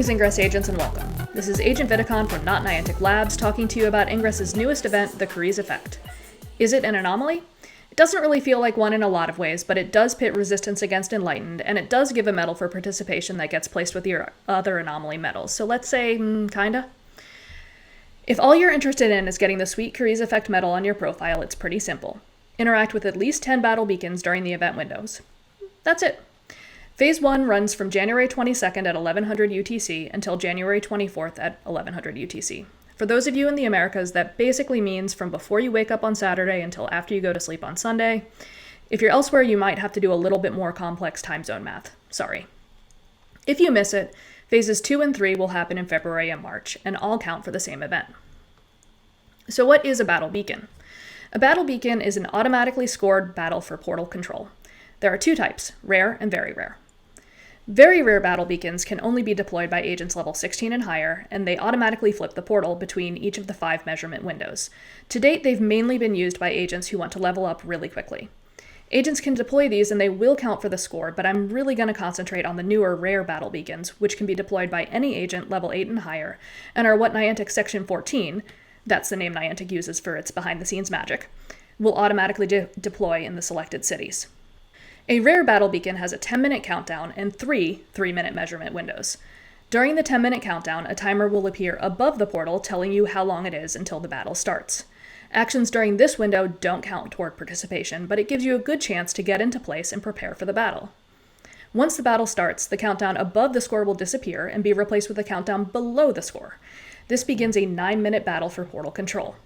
Greetings, Ingress agents, and welcome. This is Agent Vidicon from Not Niantic Labs talking to you about Ingress's newest event, the Kureze Effect. Is it an anomaly? It doesn't really feel like one in a lot of ways, but it does pit resistance against Enlightened, and it does give a medal for participation that gets placed with your other anomaly medals, so let's say, kinda. If all you're interested in is getting the sweet Kureze Effect medal on your profile, it's pretty simple. Interact with at least 10 battle beacons during the event windows. That's it. Phase 1 runs from January 22nd at 1100 UTC until January 24th at 1100 UTC. For those of you in the Americas, that basically means from before you wake up on Saturday until after you go to sleep on Sunday. If you're elsewhere, you might have to do a little bit more complex time zone math. Sorry. If you miss it, phases 2 and 3 will happen in February and March, and all count for the same event. So what is a battle beacon? A battle beacon is an automatically scored battle for portal control. There are two types, rare and very rare. Very rare battle beacons can only be deployed by agents level 16 and higher, and they automatically flip the portal between each of the 5 measurement windows. To date, they've mainly been used by agents who want to level up really quickly. Agents can deploy these and they will count for the score, but I'm really going to concentrate on the newer rare battle beacons, which can be deployed by any agent level 8 and higher, and are what Niantic Section 14, that's the name Niantic uses for its behind-the-scenes magic, will automatically deploy in the selected cities. A rare battle beacon has a 10-minute countdown and 3 3-minute measurement windows. During the 10-minute countdown, a timer will appear above the portal telling you how long it is until the battle starts. Actions during this window don't count toward participation, but it gives you a good chance to get into place and prepare for the battle. Once the battle starts, the countdown above the score will disappear and be replaced with a countdown below the score. This begins a 9-minute battle for portal control.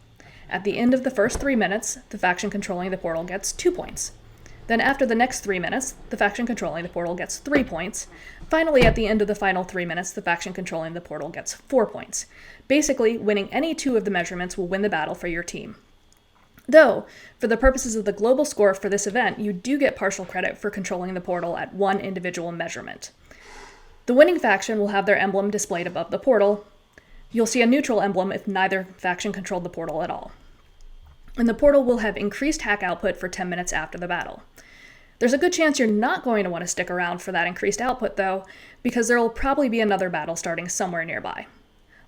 At the end of the first 3 minutes, the faction controlling the portal gets 2 points. Then after the next 3 minutes, the faction controlling the portal gets 3 points. Finally, at the end of the final 3 minutes, the faction controlling the portal gets 4 points. Basically, winning any 2 of the measurements will win the battle for your team. Though, for the purposes of the global score for this event, you do get partial credit for controlling the portal at one individual measurement. The winning faction will have their emblem displayed above the portal. You'll see a neutral emblem if neither faction controlled the portal at all. And the portal will have increased hack output for 10 minutes after the battle. There's a good chance you're not going to want to stick around for that increased output, though, because there will probably be another battle starting somewhere nearby.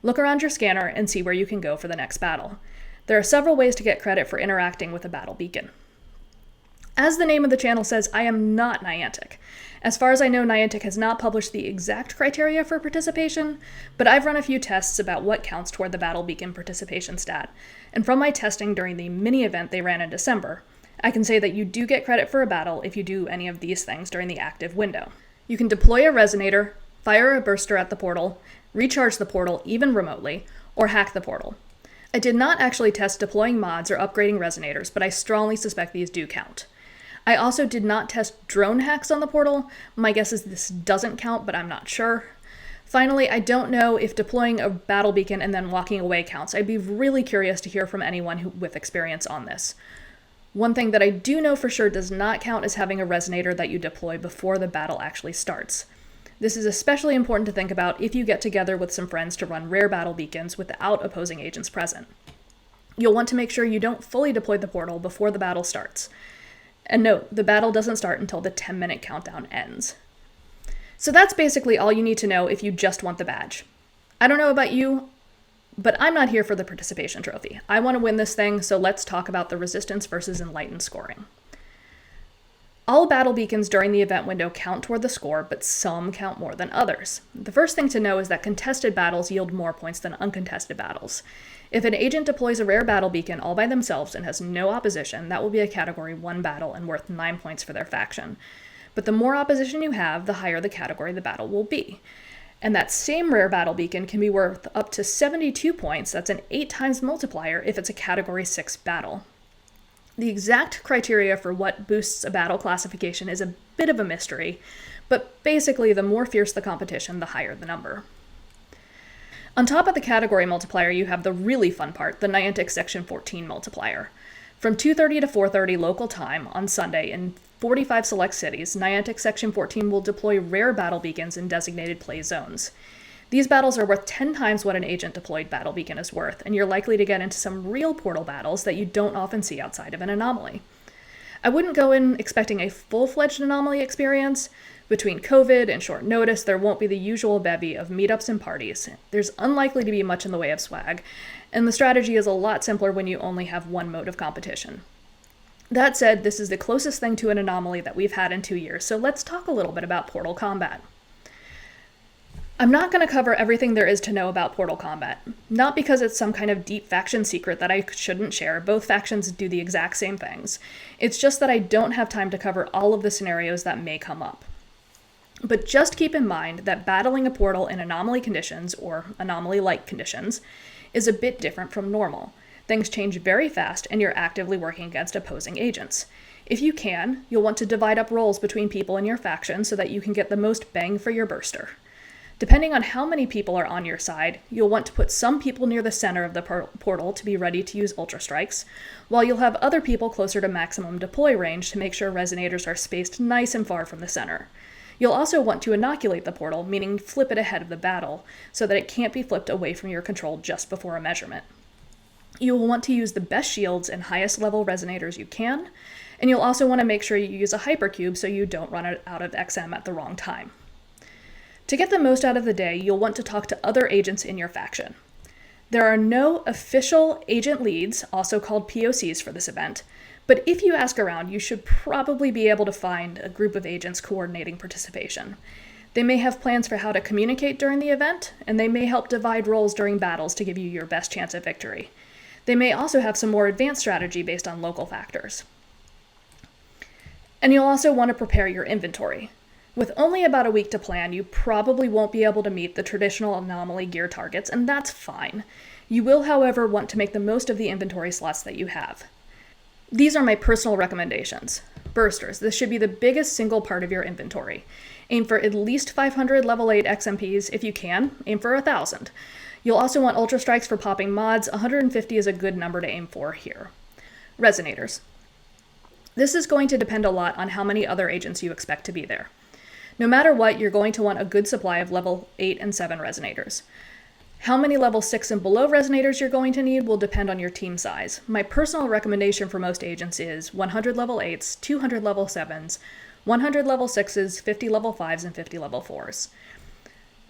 Look around your scanner and see where you can go for the next battle. There are several ways to get credit for interacting with a battle beacon. As the name of the channel says, I am not Niantic. As far as I know, Niantic has not published the exact criteria for participation, but I've run a few tests about what counts toward the battle beacon participation stat, and from my testing during the mini-event they ran in December, I can say that you do get credit for a battle if you do any of these things during the active window. You can deploy a resonator, fire a burster at the portal, recharge the portal even remotely, or hack the portal. I did not actually test deploying mods or upgrading resonators, but I strongly suspect these do count. I also did not test drone hacks on the portal. My guess is this doesn't count, but I'm not sure. Finally, I don't know if deploying a battle beacon and then walking away counts. I'd be really curious to hear from anyone with experience on this. One thing that I do know for sure does not count is having a resonator that you deploy before the battle actually starts. This is especially important to think about if you get together with some friends to run rare battle beacons without opposing agents present. You'll want to make sure you don't fully deploy the portal before the battle starts. And note, the battle doesn't start until the 10-minute countdown ends. So that's basically all you need to know if you just want the badge. I don't know about you, but I'm not here for the participation trophy. I want to win this thing, so let's talk about the resistance versus enlightened scoring. All battle beacons during the event window count toward the score, but some count more than others. The first thing to know is that contested battles yield more points than uncontested battles. If an agent deploys a rare battle beacon all by themselves and has no opposition, that will be a Category 1 battle and worth 9 points for their faction. But the more opposition you have, the higher the category the battle will be. And that same rare battle beacon can be worth up to 72 points, that's an 8 times multiplier if it's a Category 6 battle. The exact criteria for what boosts a battle classification is a bit of a mystery, but basically the more fierce the competition, the higher the number. On top of the category multiplier, you have the really fun part, the Niantic Section 14 multiplier. From 2:30 to 4:30 local time on Sunday in 45 select cities, Niantic Section 14 will deploy rare battle beacons in designated play zones. These battles are worth 10 times what an agent-deployed battle beacon is worth, and you're likely to get into some real portal battles that you don't often see outside of an anomaly. I wouldn't go in expecting a full-fledged anomaly experience. Between COVID and short notice, there won't be the usual bevy of meetups and parties. There's unlikely to be much in the way of swag, and the strategy is a lot simpler when you only have one mode of competition. That said, this is the closest thing to an anomaly that we've had in 2 years, so let's talk a little bit about Portal combat. I'm not going to cover everything there is to know about Portal combat, not because it's some kind of deep faction secret that I shouldn't share. Both factions do the exact same things. It's just that I don't have time to cover all of the scenarios that may come up. But just keep in mind that battling a portal in anomaly conditions, or anomaly-like conditions, is a bit different from normal. Things change very fast, and you're actively working against opposing agents. If you can, you'll want to divide up roles between people in your faction so that you can get the most bang for your burster. Depending on how many people are on your side, you'll want to put some people near the center of the portal to be ready to use Ultra Strikes, while you'll have other people closer to maximum deploy range to make sure resonators are spaced nice and far from the center. You'll also want to inoculate the portal, meaning flip it ahead of the battle, so that it can't be flipped away from your control just before a measurement. You will want to use the best shields and highest level resonators you can, and you'll also want to make sure you use a hypercube so you don't run out of XM at the wrong time. To get the most out of the day, you'll want to talk to other agents in your faction. There are no official agent leads, also called POCs, for this event, but if you ask around, you should probably be able to find a group of agents coordinating participation. They may have plans for how to communicate during the event, and they may help divide roles during battles to give you your best chance at victory. They may also have some more advanced strategy based on local factors. And you'll also want to prepare your inventory. With only about a week to plan, you probably won't be able to meet the traditional anomaly gear targets, and that's fine. You will, however, want to make the most of the inventory slots that you have. These are my personal recommendations. Bursters. This should be the biggest single part of your inventory. Aim for at least 500 level 8 XMPs. If you can, aim for 1,000. You'll also want Ultra Strikes for popping mods. 150 is a good number to aim for here. Resonators. This is going to depend a lot on how many other agents you expect to be there. No matter what, you're going to want a good supply of level 8 and 7 resonators. How many level 6 and below resonators you're going to need will depend on your team size. My personal recommendation for most agents is 100 level 8s, 200 level 7s, 100 level 6s, 50 level 5s, and 50 level 4s.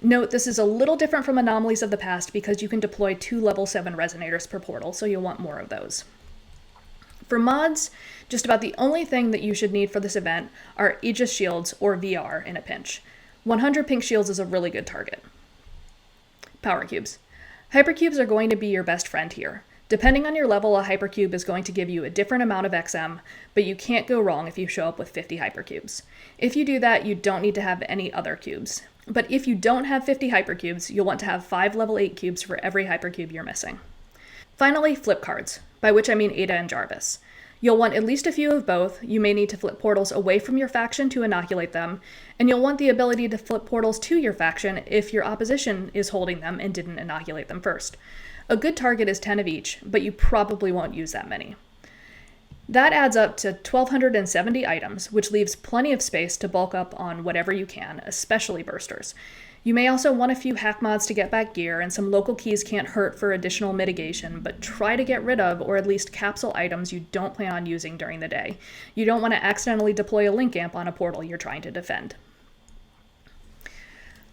Note, this is a little different from anomalies of the past because you can deploy 2 level 7 resonators per portal, so you'll want more of those. For mods, just about the only thing that you should need for this event are Aegis Shields or VR in a pinch. 100 pink shields is a really good target. Power cubes. Hypercubes are going to be your best friend here. Depending on your level, a hypercube is going to give you a different amount of XM, but you can't go wrong if you show up with 50 hypercubes. If you do that, you don't need to have any other cubes. But if you don't have 50 hypercubes, you'll want to have 5 level 8 cubes for every hypercube you're missing. Finally, flip cards, by which I mean Ada and Jarvis. You'll want at least a few of both. You may need to flip portals away from your faction to inoculate them, and you'll want the ability to flip portals to your faction if your opposition is holding them and didn't inoculate them first. A good target is 10 of each, but you probably won't use that many. That adds up to 1,270 items, which leaves plenty of space to bulk up on whatever you can, especially bursters. You may also want a few hack mods to get back gear, and some local keys can't hurt for additional mitigation, but try to get rid of or at least capsule items you don't plan on using during the day. You don't want to accidentally deploy a link amp on a portal you're trying to defend.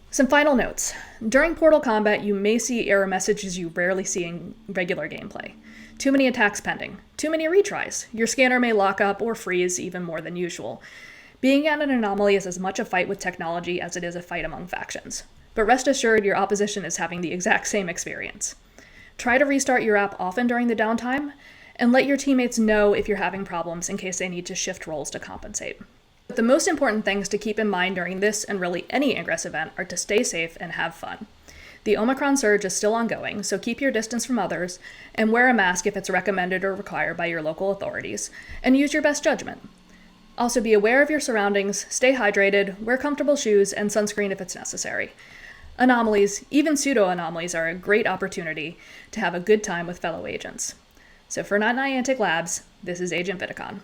Some final notes. During Portal combat, you may see error messages you rarely see in regular gameplay. Too many attacks pending. Too many retries. Your scanner may lock up or freeze even more than usual. Being at an anomaly is as much a fight with technology as it is a fight among factions. But rest assured, your opposition is having the exact same experience. Try to restart your app often during the downtime, and let your teammates know if you're having problems in case they need to shift roles to compensate. But the most important things to keep in mind during this and really any Ingress event are to stay safe and have fun. The Omicron surge is still ongoing, so keep your distance from others, and wear a mask if it's recommended or required by your local authorities, and use your best judgment. Also be aware of your surroundings, stay hydrated, wear comfortable shoes, and sunscreen if it's necessary. Anomalies, even pseudo-anomalies, are a great opportunity to have a good time with fellow agents. So for Not Niantic Labs, this is Agent Vidicon.